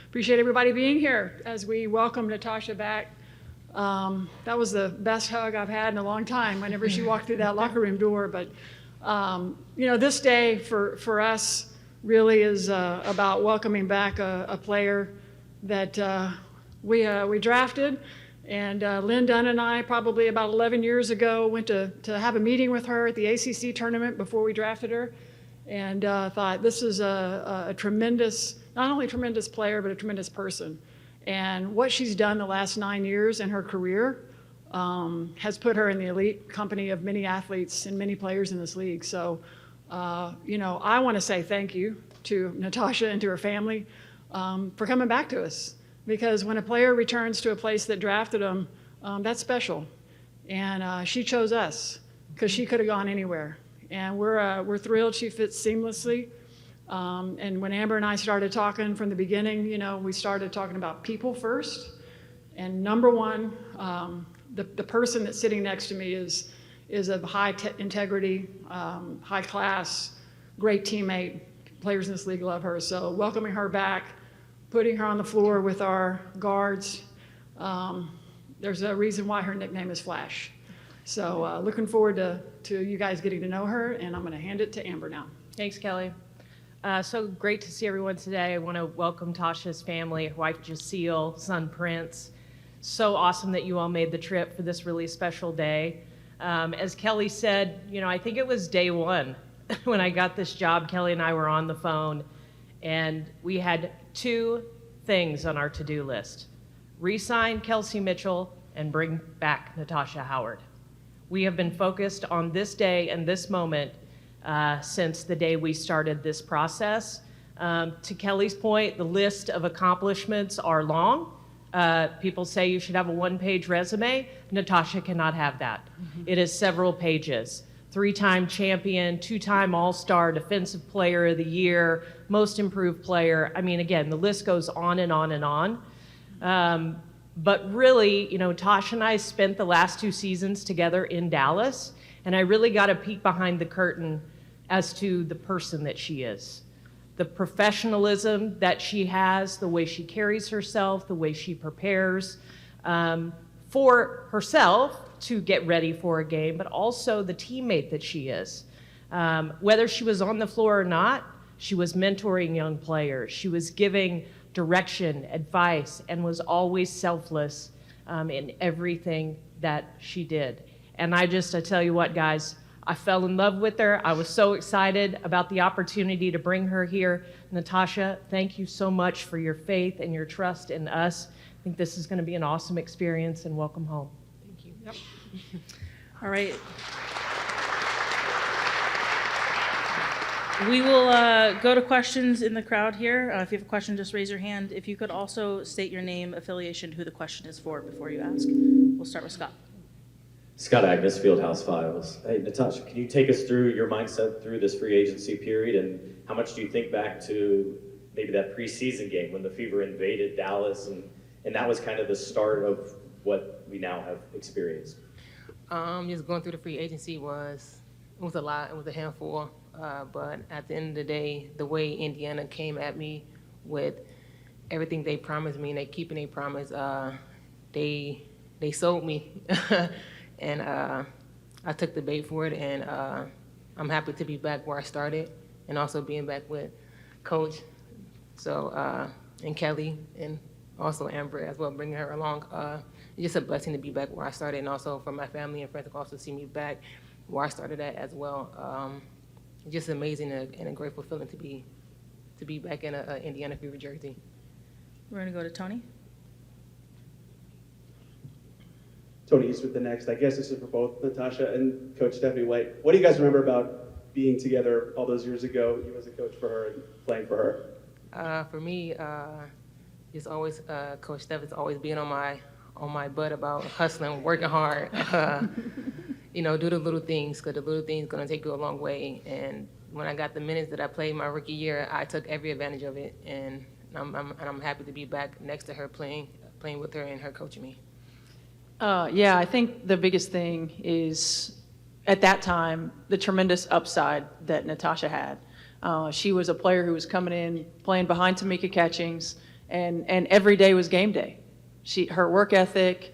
appreciate everybody being here as we welcome Natasha back. That was the best hug I've had in a long time whenever she walked through that locker room door. But, this day for us really is about welcoming back a player that we drafted. And Lynn Dunn and I, probably about 11 years ago, went to have a meeting with her at the ACC tournament before we drafted her, and thought this is a tremendous, not only tremendous player, but a tremendous person. And what she's done the last 9 years in her career has put her in the elite company of many athletes and many players in this league. So, I want to say thank you to Natasha and to her family for coming back to us. Because when a player returns to a place that drafted them, that's special. And she chose us because she could have gone anywhere. And we're thrilled she fits seamlessly. And when Amber and I started talking from the beginning, we started talking about people first. And number one, the person that's sitting next to me is of high integrity, high class, great teammate. Players in this league love her. So welcoming her back, putting her on the floor with our guards. There's a reason why her nickname is Flash. So looking forward to you guys getting to know her, and I'm going to hand it to Amber now. Thanks, Kelly. So great to see everyone today. I want to welcome Tasha's family, her wife Jaceel, son Prince. So awesome that you all made the trip for this really special day. As Kelly said, I think it was day one when I got this job. Kelly and I were on the phone, and we had two things on our to-do list: re-sign Kelsey Mitchell and bring back Natasha Howard. We have been focused on this day and this moment since the day we started this process. To Kelly's point, the list of accomplishments are long. People say you should have a one-page resume. Natasha cannot have that. Mm-hmm. It is several pages. 3-time champion, 2-time All-Star, Defensive Player of the Year, Most Improved Player. I mean, again, the list goes on and on and on. But really, Tasha and I spent the last 2 seasons together in Dallas, and I really got a peek behind the curtain as to the person that she is. The professionalism that she has, the way she carries herself, the way she prepares for herself to get ready for a game, but also the teammate that she is. Whether she was on the floor or not, she was mentoring young players. She was giving direction, advice, and was always selfless in everything that she did. And I tell you what, guys, I fell in love with her. I was so excited about the opportunity to bring her here. Natasha, thank you so much for your faith and your trust in us. I think this is going to be an awesome experience, and welcome home. Thank you. Yep. All right. We will go to questions in the crowd here. If you have a question, just raise your hand. If you could also state your name, affiliation, who the question is for before you ask. We'll start with Scott. Scott Agnes, Fieldhouse Files. Hey, Natasha, can you take us through your mindset through this free agency period, and how much do you think back to maybe that preseason game when the Fever invaded Dallas, and that was kind of the start of what we now have experienced? Just going through the free agency was a lot. It was a handful. But at the end of the day, the way Indiana came at me with everything they promised me and they keeping their promise, they sold me. And I took the bait for it, and I'm happy to be back where I started, and also being back with Coach, and Kelly, and also Amber as well, bringing her along. It's just a blessing to be back where I started, and also for my family and friends to also see me back where I started at as well. Just amazing and a grateful feeling to be back in a Indiana Fever jersey. We're going to go to Tony. Tony East with the next. I guess this is for both Natasha and Coach Stephanie White. What do you guys remember about being together all those years ago, you as a coach for her and playing for her? For me, it's always Coach Steph is always being on my butt about hustling, working hard. Do the little things, because the little things going to take you a long way. And when I got the minutes that I played my rookie year, I took every advantage of it, and I'm happy to be back next to her, playing with her and her coaching me. Yeah, I think the biggest thing is, at that time, the tremendous upside that Natasha had. She was a player who was coming in, playing behind Tamika Catchings, and every day was game day. Her work ethic,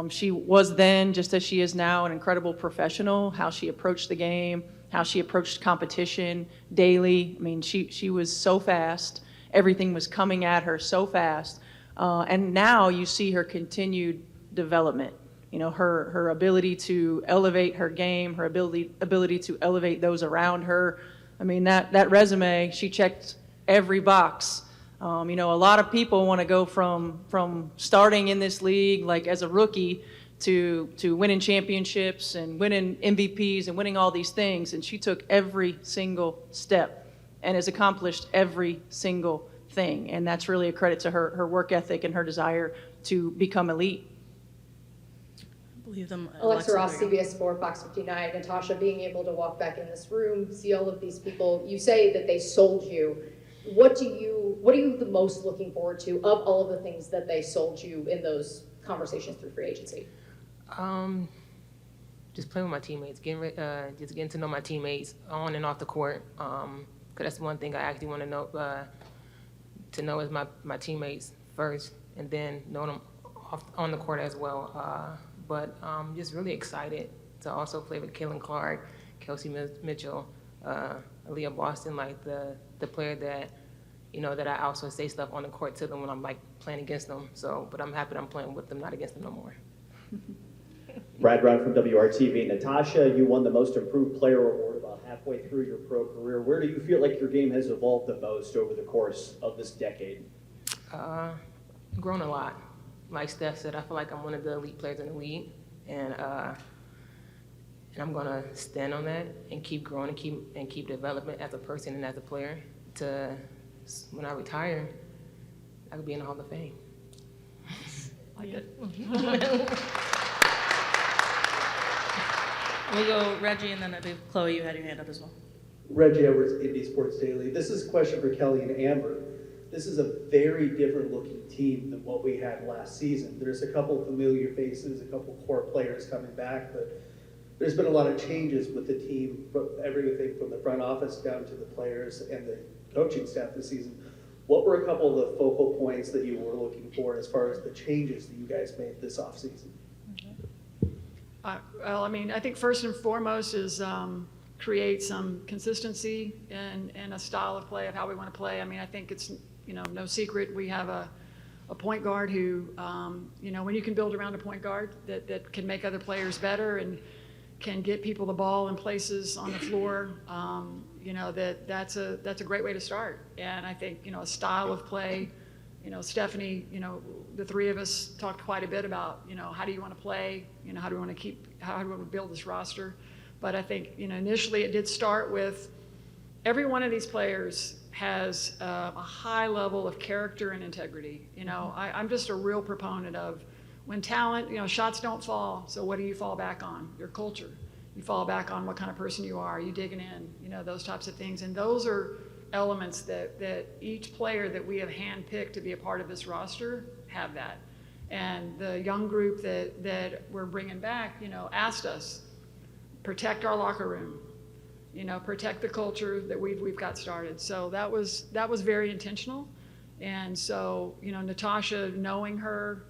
she was then, just as she is now, an incredible professional, how she approached the game, how she approached competition daily. I mean, she was so fast. Everything was coming at her so fast. And now you see her continued development. You know, her ability to elevate her game, her ability to elevate those around her. I mean, that resume, she checked every box. You know, a lot of people want to go from starting in this league, like as a rookie, to winning championships and winning MVPs and winning all these things. And she took every single step and has accomplished every single thing. And that's really a credit to her work ethic and her desire to become elite. Believe them. Alexa Ross, there you go. CBS 4, Fox 59. Natasha, being able to walk back in this room, see all of these people, you say that they sold you. What are you the most looking forward to of all of the things that they sold you in those conversations through free agency? Just playing with my teammates, just getting to know my teammates on and off the court. 'Cause that's one thing I actually want to know is my teammates first, and then know them on the court as well. But I'm just really excited to also play with Kaylin Clark, Kelsey Mitchell, Aaliyah Boston, like the player that, you know, that I also say stuff on the court to them when I'm like playing against them. So, but I'm happy that I'm playing with them, not against them no more. Brad Brown from WRTV. Natasha, you won the Most Improved Player Award about halfway through your pro career. Where do you feel like your game has evolved the most over the course of this decade? Grown a lot. Like Steph said, I feel like I'm one of the elite players in the league, and I'm gonna stand on that and keep growing and keep developing as a person and as a player. To when I retire, I could be in the Hall of Fame. Like it. We'll go Reggie, and then I believe Chloe, you had your hand up as well. Reggie Edwards, Indy Sports Daily. This is a question for Kelly and Amber. This is a very different looking team than what we had last season. There's a couple familiar faces, a couple core players coming back, but there's been a lot of changes with the team, everything from the front office down to the players and the coaching staff this season. What were a couple of the focal points that you were looking for as far as the changes that you guys made this offseason? Well, I mean, I think first and foremost is create some consistency and a style of play of how we want to play. I mean, I think it's, you know, no secret we have a point guard who, you know, when you can build around a point guard that can make other players better and can get people the ball in places on the floor, you know, that's a great way to start. And I think, you know, a style of play, you know, Stephanie, you know, the three of us talked quite a bit about, you know, how do you want to play, you know, how do we want to build this roster. But I think, you know, initially it did start with every one of these players has a high level of character and integrity. You know, I'm just a real proponent of when talent, you know, shots don't fall. So what do you fall back on? Your culture. You fall back on what kind of person you are. You digging in, you know, those types of things. And those are elements that each player that we have handpicked to be a part of this roster have that. And the young group that we're bringing back, you know, asked us, protect our locker room, you know, protect the culture that we've got started. So that was very intentional. And so, you know, Natasha, knowing her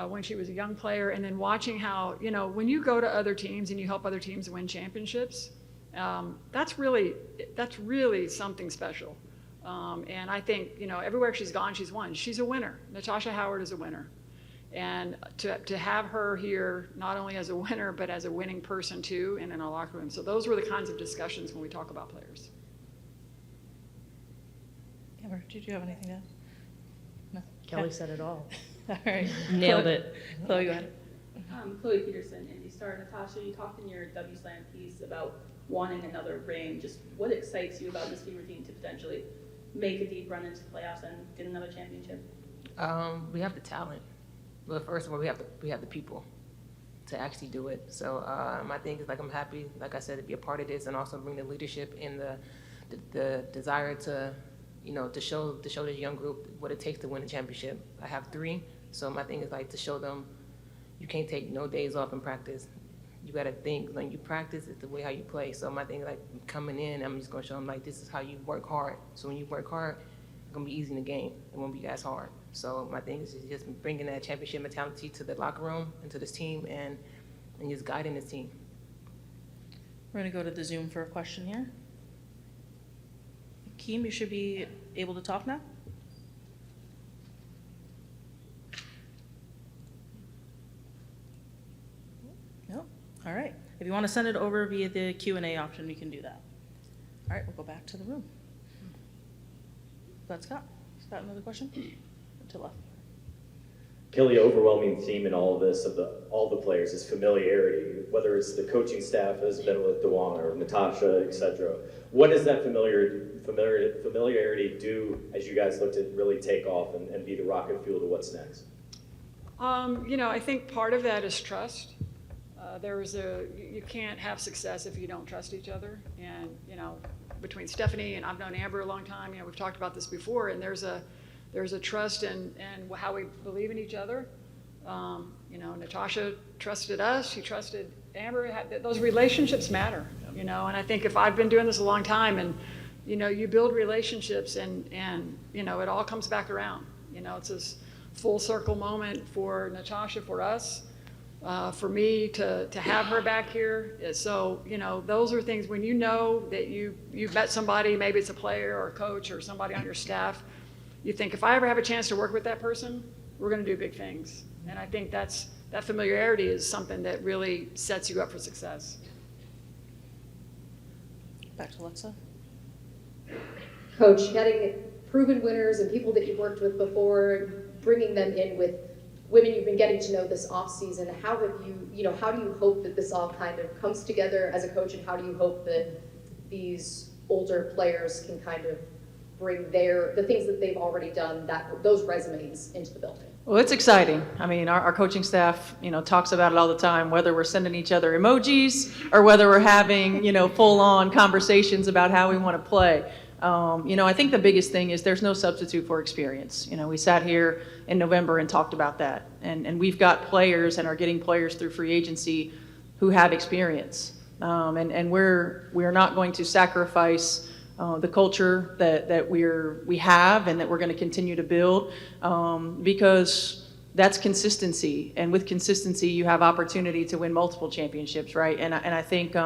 when she was a young player, and then watching how, you know, when you go to other teams and you help other teams win championships, that's really something special. And I think, you know, everywhere she's gone, she's won. She's a winner. Natasha Howard is a winner. And to have her here, not only as a winner, but as a winning person too, and in our locker room. So those were the kinds of discussions when we talk about players. Amber, did you have anything to add? No. Kelly said it all. All right. Nailed Chloe- it. Chloe, go ahead. Chloe Peterson, Indy Star. Natasha, you talked in your W-Slam piece about wanting another ring. Just what excites you about this Fever team to potentially make a deep run into the playoffs and get another championship? We have the talent. But first of all, we have the people to actually do it. So I think it's like I'm happy, like I said, to be a part of this and also bring the leadership and the desire to, you know, to show this young group what it takes to win a championship. I have 3, so my thing is like to show them you can't take no days off in practice. You got to think when you practice, it's the way how you play. So my thing is like coming in, I'm just gonna show them like this is how you work hard. So when you work hard, gonna be easy in the game. It won't be as hard. So my thing is just bringing that championship mentality to the locker room and to this team, and just guiding this team. We're gonna go to the Zoom for a question here. Keem, you should be able to talk now. No? All right. If you want to send it over via the Q&A option, we can do that. All right, we'll go back to the room. Got Scott. Scott, another question? To left. Kelly, overwhelming theme in all of this of all the players is familiarity, whether it's the coaching staff has been with DeWong or Natasha, et cetera. What does that familiarity do as you guys look to really take off and be the rocket fuel to what's next? I think part of that is trust. You can't have success if you don't trust each other. And, between Stephanie and I've known Amber a long time, we've talked about this before, and there's a trust in how we believe in each other. Natasha trusted us, she trusted Amber. Those relationships matter, and I think if I've been doing this a long time and, you build relationships and it all comes back around. It's this full circle moment for Natasha, for us. For me to have her back here. So, those are things when that you've met somebody, maybe it's a player or a coach or somebody on your staff, you think, if I ever have a chance to work with that person, we're going to do big things. And I think that familiarity is something that really sets you up for success. Back to Alexa. Coach, getting proven winners and people that you've worked with before, bringing them in with women you've been getting to know this off season, how do you hope that this all kind of comes together as a coach, and how do you hope that these older players can kind of bring the things that they've already done, those resumes into the building? Well, it's exciting. I mean, our coaching staff, talks about it all the time, whether we're sending each other emojis or whether we're having, full-on conversations about how we want to play. I think the biggest thing is there's no substitute for experience. We sat here in November and talked about that. And we've got players and are getting players through free agency who have experience. And we're not going to sacrifice the culture that we have and that we're going to continue to build, because that's consistency. And with consistency, you have opportunity to win multiple championships, right? And I think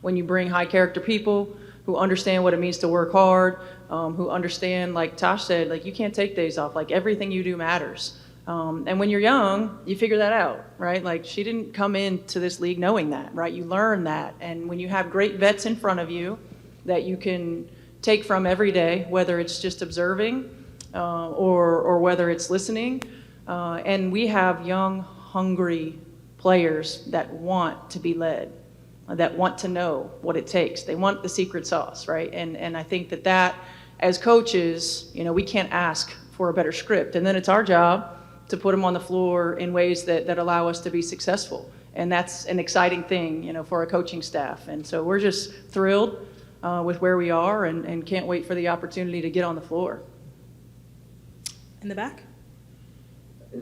when you bring high character people who understand what it means to work hard, who understand, like Tosh said, like you can't take days off, like everything you do matters. And when you're young, you figure that out, right? Like she didn't come into this league knowing that, right? You learn that. And when you have great vets in front of you that you can take from every day, whether it's just observing or whether it's listening, and we have young, hungry players that want to be led, that want to know what it takes. They want the secret sauce, right? And I think that as coaches, we can't ask for a better script. And then it's our job to put them on the floor in ways that allow us to be successful. And that's an exciting thing, for a coaching staff. And so we're just thrilled with where we are and can't wait for the opportunity to get on the floor. In the back?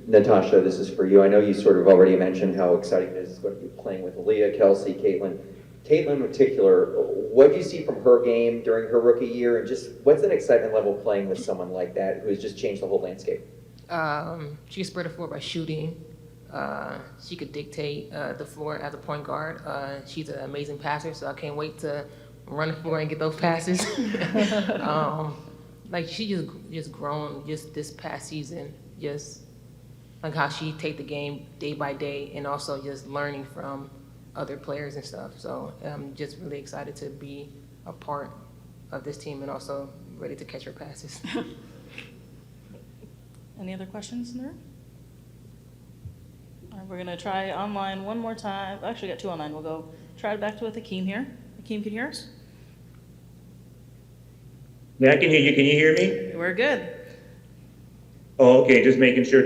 Natasha, this is for you. I know you sort of already mentioned how exciting it is going to be playing with Aaliyah, Kelsey, Caitlin. Caitlin in particular, what did you see from her game during her rookie year, and just what's an excitement level playing with someone like that who has just changed the whole landscape? She can spread the floor by shooting. She could dictate the floor as a point guard. She's an amazing passer, so I can't wait to run the floor and get those passes. She just grown just this past season, just like how she take the game day by day, and also just learning from other players and stuff. So I'm just really excited to be a part of this team and also ready to catch her passes. Any other questions in the room? All right, we're gonna try online one more time. Actually, we got two online. We'll go try it back to with Akeem here. Akeem, can you hear us? Yeah, I can hear you. Can you hear me? We're good. Oh, okay. Just making sure.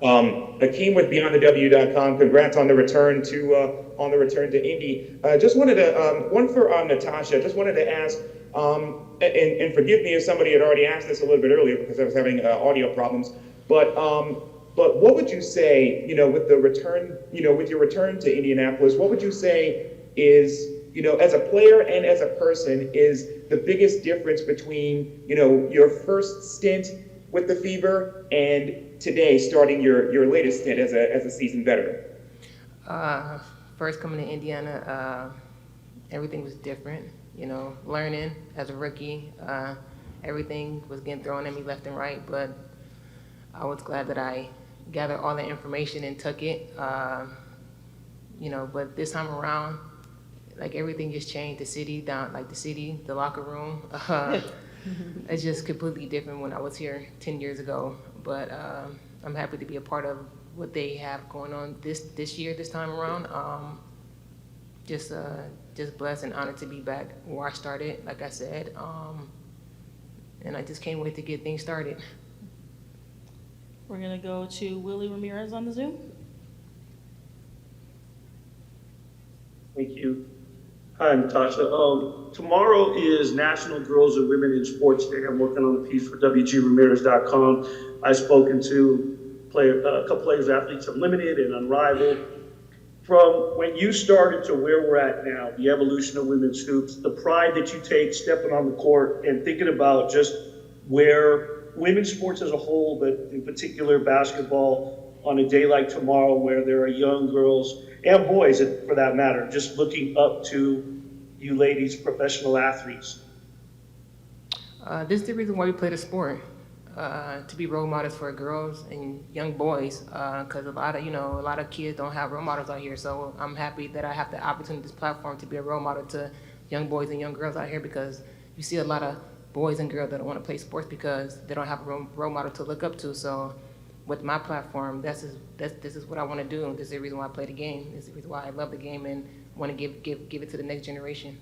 Akeem with BeyondTheW.com. Congrats on the return to Indy. Just wanted to one for Natasha. Just wanted to ask, and forgive me if somebody had already asked this a little bit earlier because I was having audio problems. But what would you say, with the return, with your return to Indianapolis, what would you say is as a player and as a person, is the biggest difference between, your first stint with the Fever and today starting your latest stint as a seasoned veteran? First coming to Indiana, everything was different. Learning as a rookie, everything was getting thrown at me left and right, but I was glad that I gathered all the information and took it. But this time around, like everything just changed. The locker room, it's just completely different when I was here 10 years ago. But I'm happy to be a part of what they have going on this year, this time around. Just blessed and honored to be back where I started, like I said. And I just can't wait to get things started. We're gonna go to Willie Ramirez on the Zoom. Thank you. Hi, Natasha. Tomorrow is National Girls and Women in Sports Day. I'm working on a piece for WGRamirez.com. I've spoken to a couple players, athletes Unlimited and Unrivaled. From when you started to where we're at now, the evolution of women's hoops, the pride that you take stepping on the court and thinking about just where women's sports as a whole, but in particular basketball, on a day like tomorrow where there are young girls and boys, for that matter, just looking up to you ladies, professional athletes. This is the reason why we play the sport, to be role models for girls and young boys, because a lot of kids don't have role models out here. So I'm happy that I have the opportunity, this platform, to be a role model to young boys and young girls out here, because you see a lot of boys and girls that don't want to play sports because they don't have a role model to look up to. So with my platform, this is what I want to do. This is the reason why I play the game. This is the reason why I love the game and want to give it to the next generation.